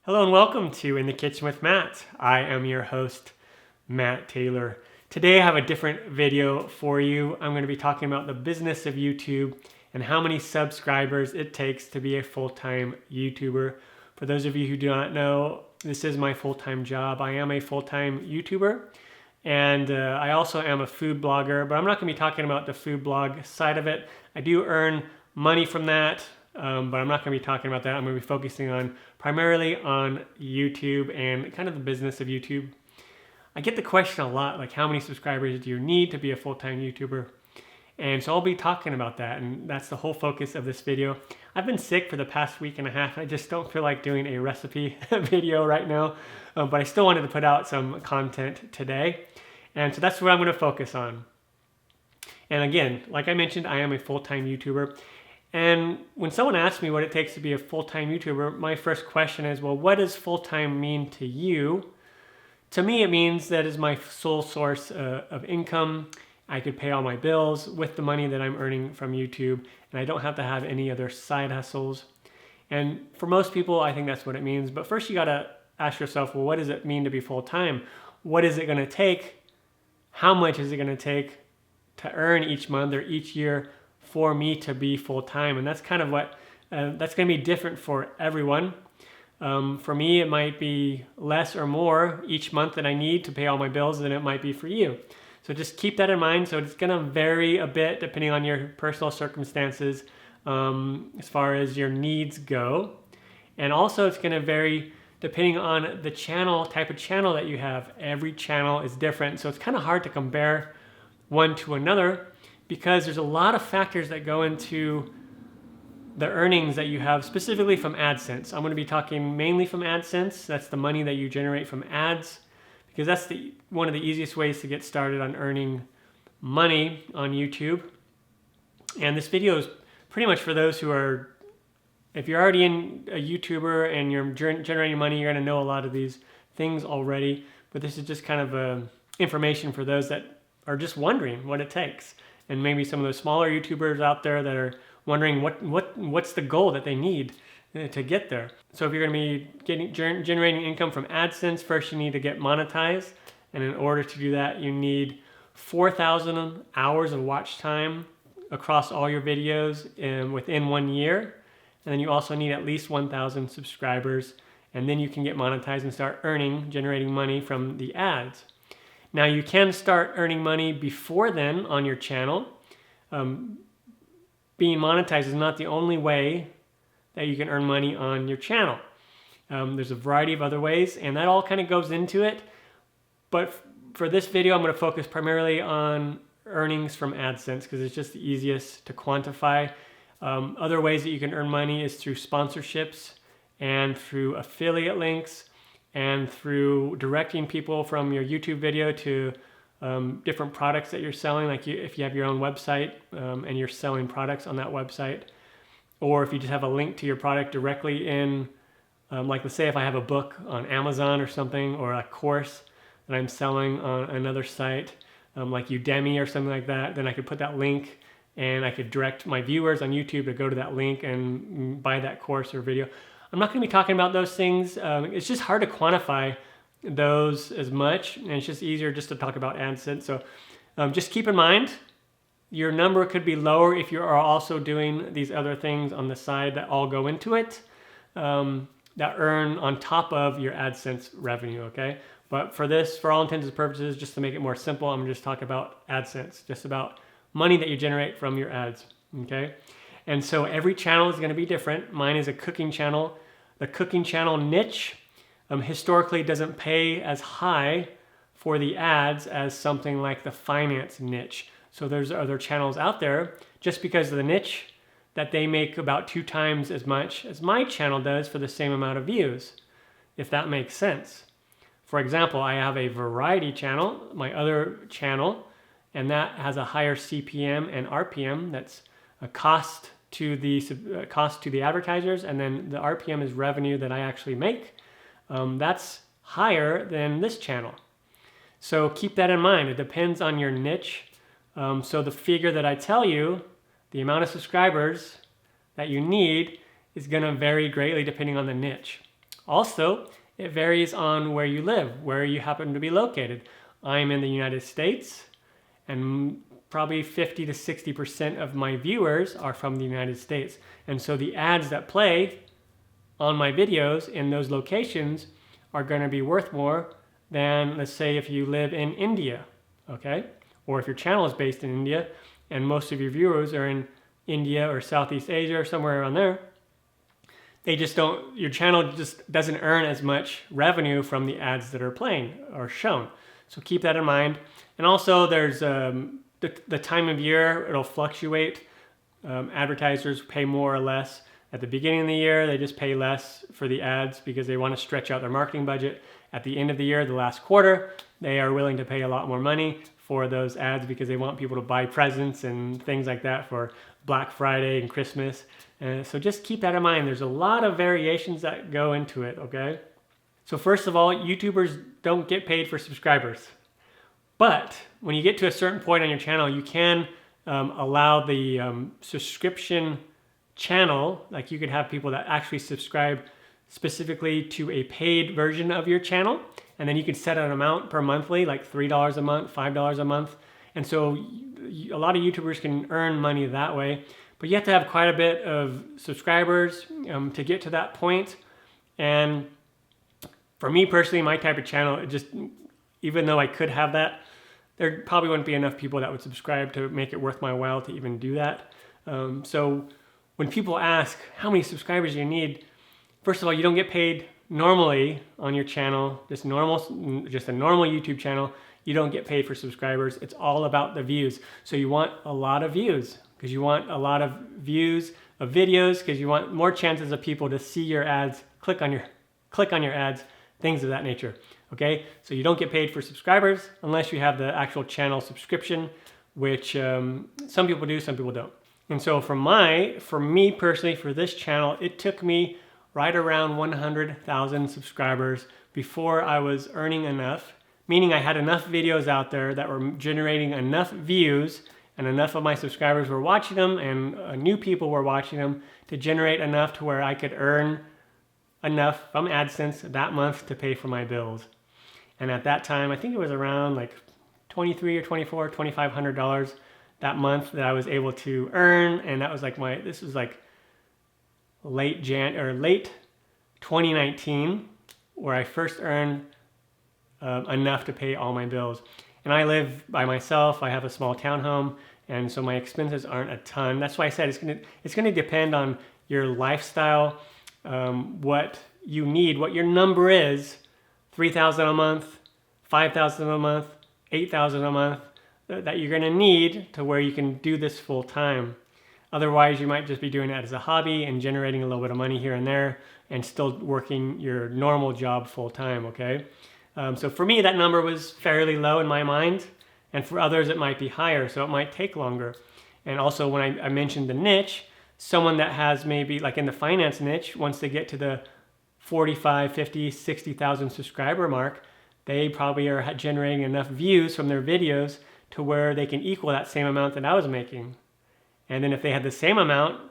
Hello and welcome to In the Kitchen with Matt. I am your host, Matt Taylor. Today I have a different video for you. I'm going to be talking about the business of YouTube and how many subscribers it takes to be a full-time YouTuber. For those of you who do not know, this is my full-time job. I am a full-time YouTuber and I also am a food blogger, but I'm not going to be talking about the food blog side of it. I do earn money from that. But I'm not going to be talking about that. I'm going to be focusing on primarily on YouTube and kind of the business of YouTube. I get the question a lot, like how many subscribers do you need to be a full-time YouTuber? And so I'll be talking about that, and that's the whole focus of this video. I've been sick for the past week and a half. I just don't feel like doing a recipe video right now, but I still wanted to put out some content today. And so that's what I'm going to focus on. And again, like I mentioned, I am a full-time YouTuber. And when someone asks me what it takes to be a full-time YouTuber, my first question is, well, what does full-time mean to you? To me, it means that is my sole source of income. I could pay all my bills with the money that I'm earning from YouTube, and I don't have to have any other side hustles. And for most people, I think that's what it means. But first, you got to ask yourself, well, what does it mean to be full-time? What is it going to take? How much is it going to take to earn each month or each year for me to be full-time? And that's kind of what, that's going to be different for everyone. For me, it might be less or more each month that I need to pay all my bills than it might be for you. So just keep that in mind. So it's going to vary a bit depending on your personal circumstances as far as your needs go. And also it's going to vary depending on the type of channel that you have. Every channel is different. So it's kind of hard to compare one to another, because there's a lot of factors that go into the earnings that you have, specifically from AdSense. I'm going to be talking mainly from AdSense. That's the money that you generate from ads, because that's one of the easiest ways to get started on earning money on YouTube. And this video is pretty much for those who are, if you're already in a YouTuber and you're generating money, you're going to know a lot of these things already. But this is just kind of information for those that are just wondering what it takes. And maybe some of those smaller YouTubers out there that are wondering what's the goal that they need to get there. So if you're going to be generating income from AdSense, first you need to get monetized. And in order to do that, you need 4,000 hours of watch time across all your videos within 1 year. And then you also need at least 1,000 subscribers. And then you can get monetized and start generating money from the ads. Now you can start earning money before then on your channel. Being monetized is not the only way that you can earn money on your channel. There's a variety of other ways, and that all kind of goes into it. But for this video, I'm going to focus primarily on earnings from AdSense because it's just the easiest to quantify. Other ways that you can earn money is through sponsorships and through affiliate links, and through directing people from your YouTube video to different products that you're selling, like if you have your own website and you're selling products on that website, or if you just have a link to your product directly in, like let's say if I have a book on Amazon or something, or a course that I'm selling on another site, like Udemy or something like that, then I could put that link and I could direct my viewers on YouTube to go to that link and buy that course or video. I'm not going to be talking about those things. It's just hard to quantify those as much, and it's just easier just to talk about AdSense. So just keep in mind, your number could be lower if you are also doing these other things on the side that all go into it, that earn on top of your AdSense revenue, okay? But for this, for all intents and purposes, just to make it more simple, I'm going to just talk about AdSense, just about money that you generate from your ads, okay? And so every channel is going to be different. Mine is a cooking channel. The cooking channel niche historically doesn't pay as high for the ads as something like the finance niche. So there's other channels out there, just because of the niche, that they make about 2 times as much as my channel does for the same amount of views, if that makes sense. For example, I have a variety channel, my other channel, and that has a higher CPM and RPM. That's a cost to the advertisers, and then the RPM is revenue that I actually make. That's higher than this channel. So keep that in mind. It depends on your niche. So the figure that I tell you, the amount of subscribers that you need, is going to vary greatly depending on the niche. Also, it varies on where you live, where you happen to be located. I'm in the United States, and probably 50 to 60% of my viewers are from the United States. And so the ads that play on my videos in those locations are going to be worth more than, let's say, if you live in India, okay? Or if your channel is based in India and most of your viewers are in India or Southeast Asia or somewhere around there, they just don't, your channel just doesn't earn as much revenue from the ads that are playing or shown. So keep that in mind. And also there's the time of year, it'll fluctuate. Advertisers pay more or less. At the beginning of the year, they just pay less for the ads because they want to stretch out their marketing budget. At the end of the year, the last quarter, they are willing to pay a lot more money for those ads because they want people to buy presents and things like that for Black Friday and Christmas. So just keep that in mind. There's a lot of variations that go into it, okay? So first of all, YouTubers don't get paid for subscribers. But when you get to a certain point on your channel, you can allow the subscription channel, like you could have people that actually subscribe specifically to a paid version of your channel, and then you can set an amount per monthly, like $3 a month, $5 a month. And so a lot of YouTubers can earn money that way, but you have to have quite a bit of subscribers to get to that point. And for me personally, my type of channel, it just, even though I could have that, there probably wouldn't be enough people that would subscribe to make it worth my while to even do that. So when people ask how many subscribers you need, first of all, you don't get paid normally on your channel, just a normal YouTube channel. You don't get paid for subscribers. It's all about the views. So you want a lot of views because you want a lot of views of videos because you want more chances of people to see your ads, click on your ads, things of that nature. Okay, so you don't get paid for subscribers unless you have the actual channel subscription, which some people do, some people don't. And so for me personally, for this channel, it took me right around 100,000 subscribers before I was earning enough, meaning I had enough videos out there that were generating enough views and enough of my subscribers were watching them and new people were watching them to generate enough to where I could earn enough from AdSense that month to pay for my bills. And at that time, I think it was around like $2,300 or $2,400, $2,500 that month that I was able to earn. And that was like this was like late 2019 where I first earned enough to pay all my bills. And I live by myself. I have a small townhome, and so my expenses aren't a ton. That's why I said it's gonna depend on your lifestyle, what you need, what your number is. 3,000 a month, 5,000 a month, 8,000 a month that you're gonna need to where you can do this full time. Otherwise, you might just be doing it as a hobby and generating a little bit of money here and there and still working your normal job full time, okay? So for me, that number was fairly low in my mind, and for others, it might be higher, so it might take longer. And also, when I mentioned the niche, someone that has maybe, like in the finance niche, once they get to the 45, 50, 60,000 subscriber mark, they probably are generating enough views from their videos to where they can equal that same amount that I was making. And then if they had the same amount,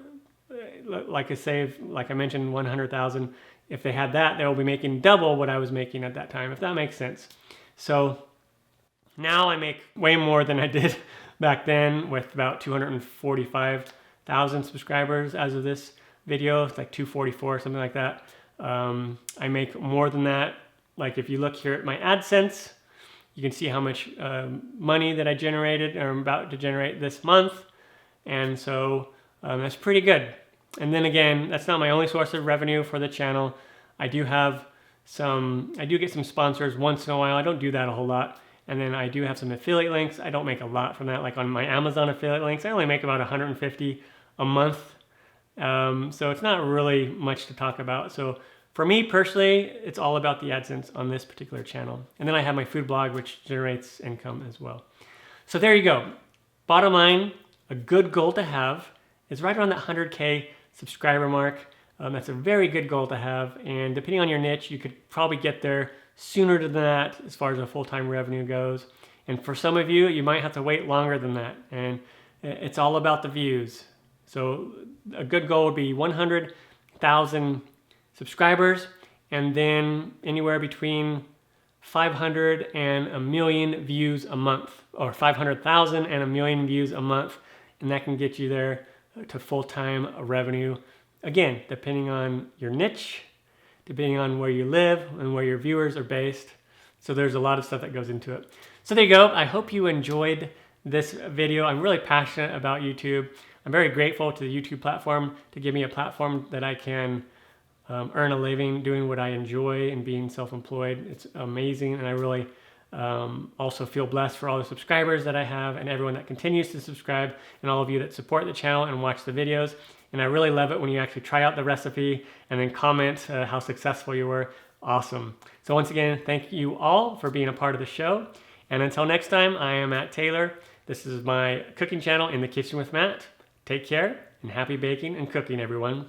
like I mentioned, 100,000, if they had that, they'll be making double what I was making at that time, if that makes sense. So now I make way more than I did back then with about 245,000 subscribers as of this video. It's like 244, something like that. I make more than that. Like if you look here at my AdSense, you can see how much money that I generated or I'm about to generate this month. And so that's pretty good. And then again, that's not my only source of revenue for the channel. I do get some sponsors once in a while. I don't do that a whole lot. And then I do have some affiliate links. I don't make a lot from that. Like on my Amazon affiliate links, I only make about 150 a month. So it's not really much to talk about. So for me personally, it's all about the AdSense on this particular channel. And then I have my food blog, which generates income as well. So there you go. Bottom line, a good goal to have is right around that 100K subscriber mark. That's a very good goal to have. And depending on your niche, you could probably get there sooner than that as far as a full-time revenue goes. And for some of you, you might have to wait longer than that. And it's all about the views. So a good goal would be 100,000 subscribers and then anywhere between 500 and a million views a month, or 500,000 and a million views a month, and that can get you there to full-time revenue. Again, depending on your niche, depending on where you live and where your viewers are based. So there's a lot of stuff that goes into it. So there you go. I hope you enjoyed this video. I'm really passionate about YouTube. I'm very grateful to the YouTube platform to give me a platform that I can earn a living doing what I enjoy and being self-employed. It's amazing, and I really also feel blessed for all the subscribers that I have and everyone that continues to subscribe and all of you that support the channel and watch the videos. And I really love it when you actually try out the recipe and then comment how successful you were. Awesome. So once again, thank you all for being a part of the show. And until next time, I am Matt Taylor. This is my cooking channel, In the Kitchen with Matt. Take care and happy baking and cooking, everyone.